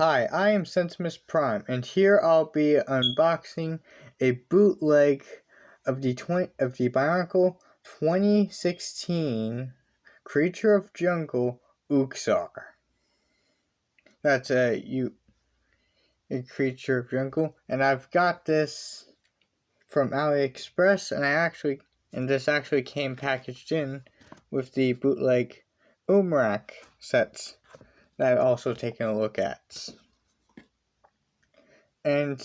Hi, I am Sentimus Prime, and here I'll be unboxing a bootleg of the Bionicle 2016 Creature of Jungle Uxar. That's a Creature of Jungle, and I've got this from AliExpress, and this actually came packaged in with the bootleg Umrak sets that I've also taken a look at. And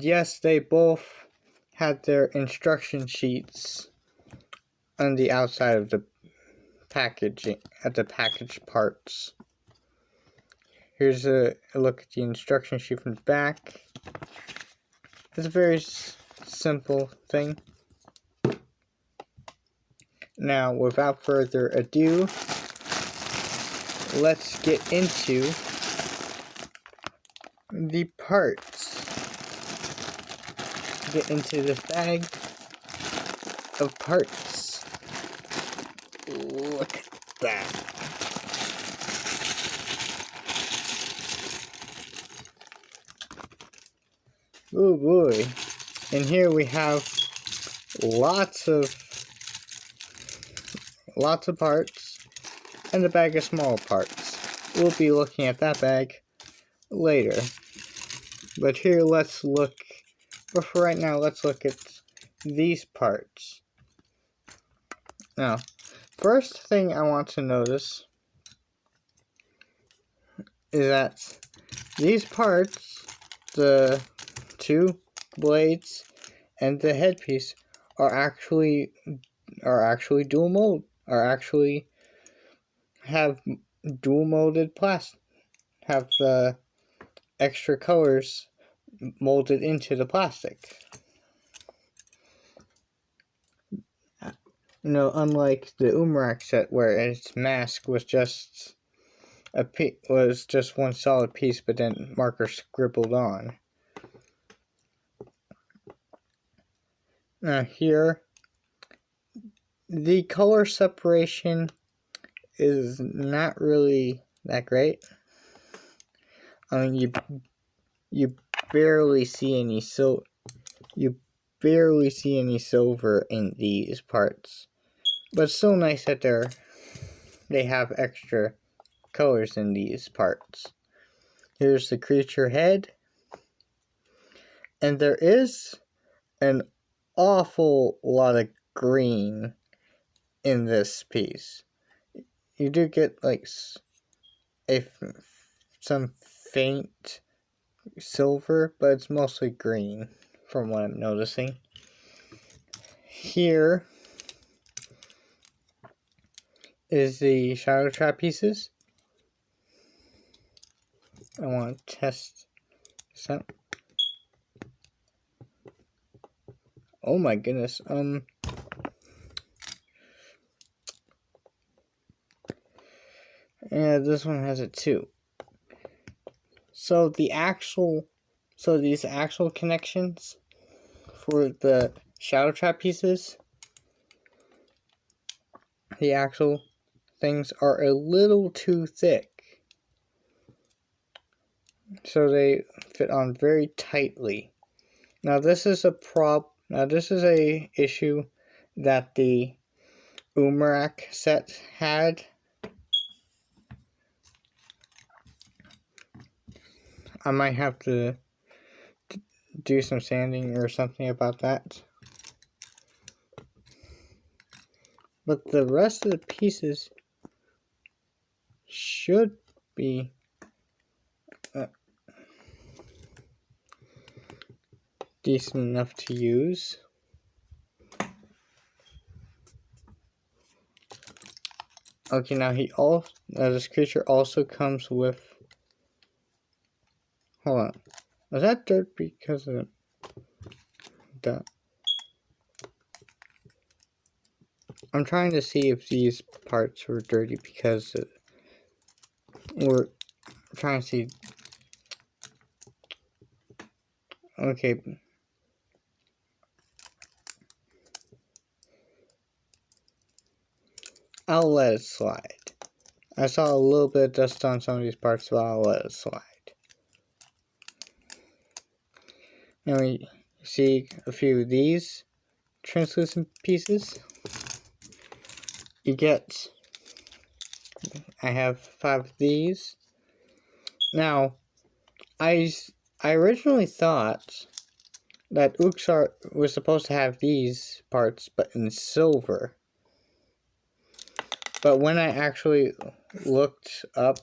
yes, they both had their instruction sheets on the outside of the packaging, at the packaged parts. Here's a look at the instruction sheet from the back. It's a very simple thing. Now, without further ado, let's get into the parts. Get into this bag of parts. Look at that. Oh boy. And here we have lots of parts and a bag of small parts. We'll be looking at that bag later. But here but for right now, let's look at these parts. Now, first thing I want to notice is that these parts, the two blades and the headpiece, are actually dual mold, have dual molded plastic, have the extra colors molded into the plastic. Unlike the Umrak set where its mask was just one solid piece, but then marker scribbled on. Now here, the color separation is not really that great. I mean, you barely see any silver in these parts, but it's still nice that they have extra colors in these parts. Here's the creature head, and there is an awful lot of green in this piece. You do get some faint silver, but it's mostly green from what I'm noticing. Here is the shadow trap pieces. I want to test this out. Oh my goodness. Yeah, this one has it too. So these actual connections for the shadow trap pieces, the actual things are a little too thick, so they fit on very tightly. Now this is a issue that the Umrak set had. I might have to do some sanding or something about that. But the rest of the pieces should be decent enough to use. Okay, now this creature also comes with. Hold on, was that dirt because of that? I'm trying to see if these parts were dirty because we're trying to see. Okay. I'll let it slide. I saw a little bit of dust on some of these parts, but I'll let it slide. And we see a few of these translucent pieces. You get, I have 5 of these. Now, I originally thought that Uxar was supposed to have these parts, but in silver. But when I actually looked up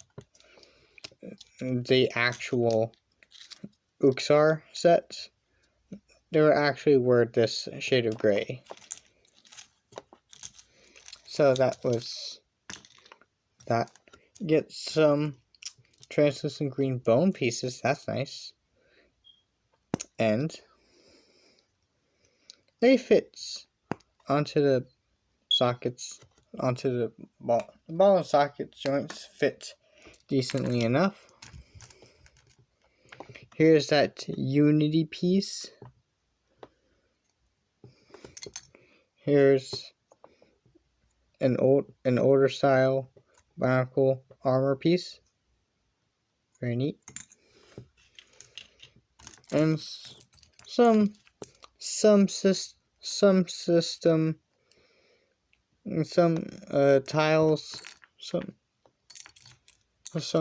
the actual Uxar sets, they were this shade of gray. So that was that. Get some translucent green bone pieces, that's nice. And they fit onto the sockets, onto the ball. The ball and socket joints fit decently enough. Here's that Unity piece. Here's an older style Bionicle armor piece. Very neat. And some system, some tiles, some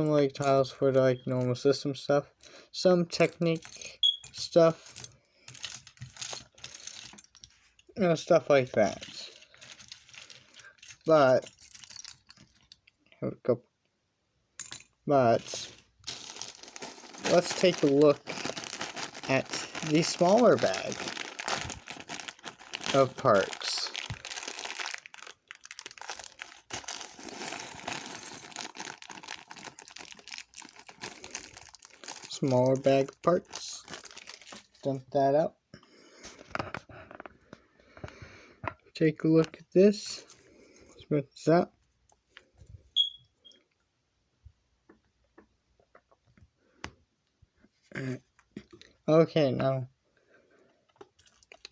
like tiles for the like normal system stuff, some technique stuff, stuff like that. But let's take a look at the smaller bag of parts. Smaller bag of parts. Dump that out. Take a look at this. Spread this out. Okay, now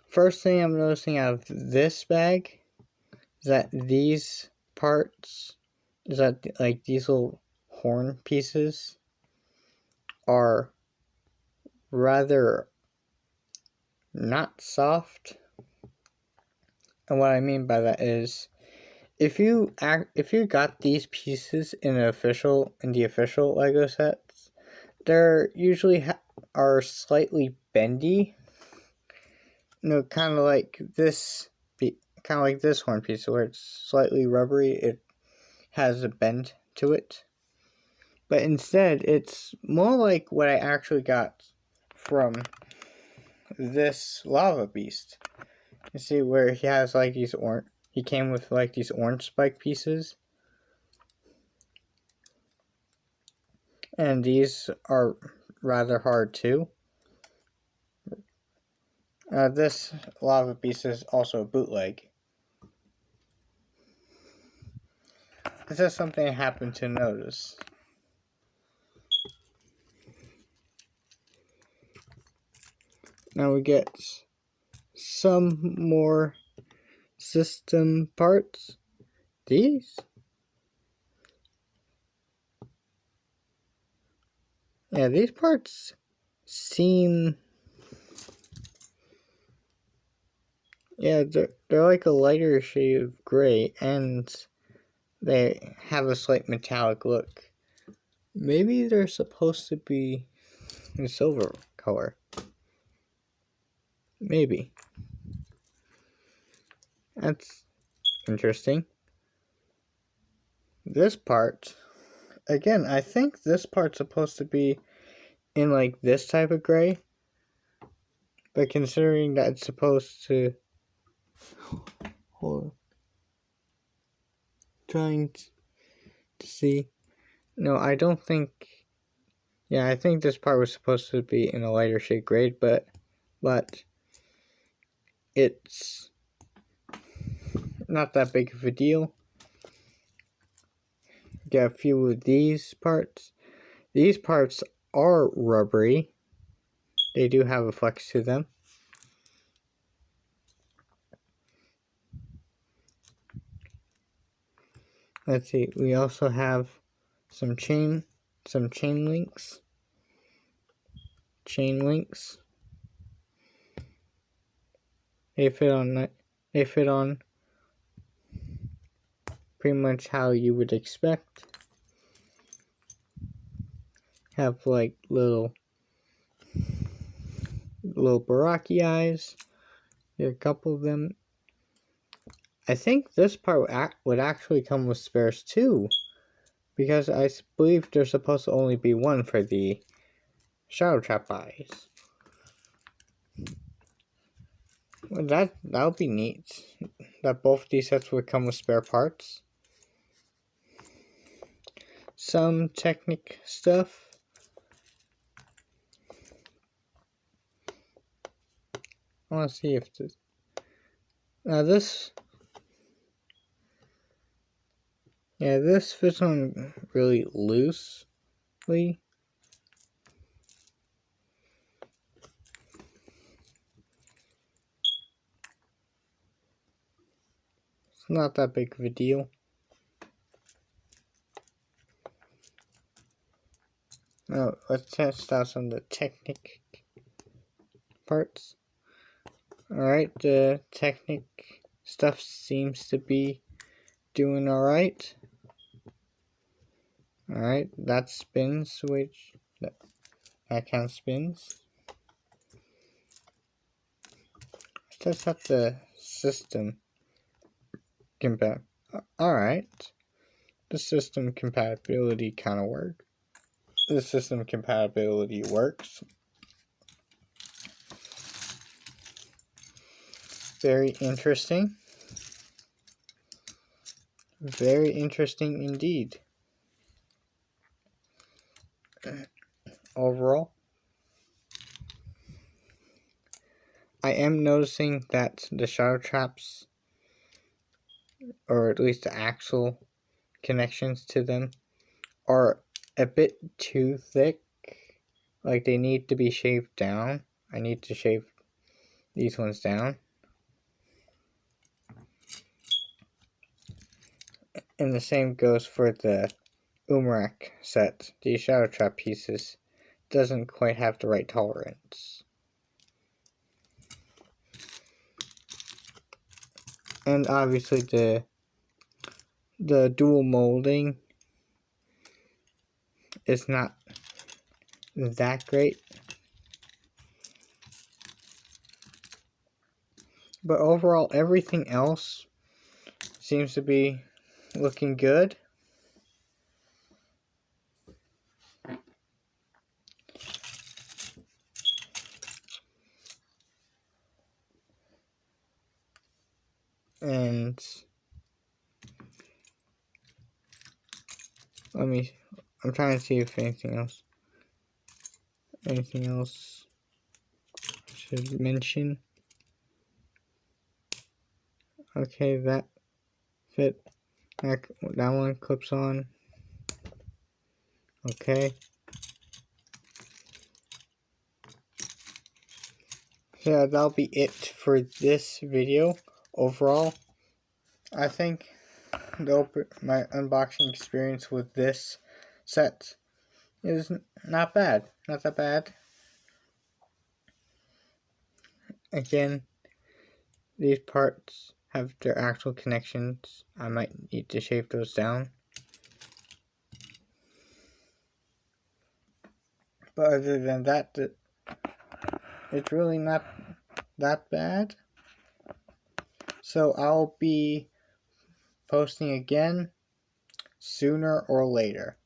first thing I'm noticing out of this bag is that these parts, is that like these little horn pieces are rather not soft. And what I mean by that is, if you got these pieces in the official Lego sets, they're usually are slightly bendy. Kind of like this horn piece where it's slightly rubbery. It has a bend to it. But instead, it's more like what I actually got from this lava beast. You see where he has like these he came with like these orange spike pieces. And these are rather hard too. This lava beast is also a bootleg. This is something I happened to notice. Now we get some more system parts. These? Yeah, these parts seem... Yeah, they're like a lighter shade of gray, and they have a slight metallic look. Maybe they're supposed to be in silver color. Maybe. That's interesting. This part, again, I think this part's supposed to be in like this type of gray. But considering that it's supposed to... Hold on. Trying to see. No, I don't think... Yeah, I think this part was supposed to be in a lighter shade gray, but it's not that big of a deal. Get a few of these parts. These parts are rubbery. They do have a flex to them. let's see, we also have some chain links. Chain links. They fit on pretty much how you would expect. Have like little Baraki eyes. There are a couple of them. I think this part would actually come with spares too, because I believe there's supposed to only be one for the Shadow Trap eyes. Well, that would be neat. That both these sets would come with spare parts. Some Technic stuff. I want to see if this. Now this. Yeah, this fits on really loosely. It's not that big of a deal. Now, let's test out some of the Technic parts. Alright, the Technic stuff seems to be doing alright. Alright, that spins, which that kind of spins. Let's test out the system Alright, the system compatibility kind of works. The system compatibility works. Very interesting. Very interesting indeed. Overall, I am noticing that the Shadow Traps, or at least the axle connections to them, are a bit too thick. Like, they need to be shaved down. I need to shave these ones down. And the same goes for the Umarak set. The Shadow Trap pieces doesn't quite have the right tolerance. And obviously the dual molding is not that great. But overall, everything else seems to be looking good. And I'm trying to see if anything else I should mention. Okay, that fit. That one clips on. Okay. Yeah, that'll be it for this video. Overall, I think my unboxing experience with this set is not bad. Not that bad. Again, these parts have their actual connections. I might need to shave those down. But other than that, it's really not that bad. So I'll be posting again sooner or later.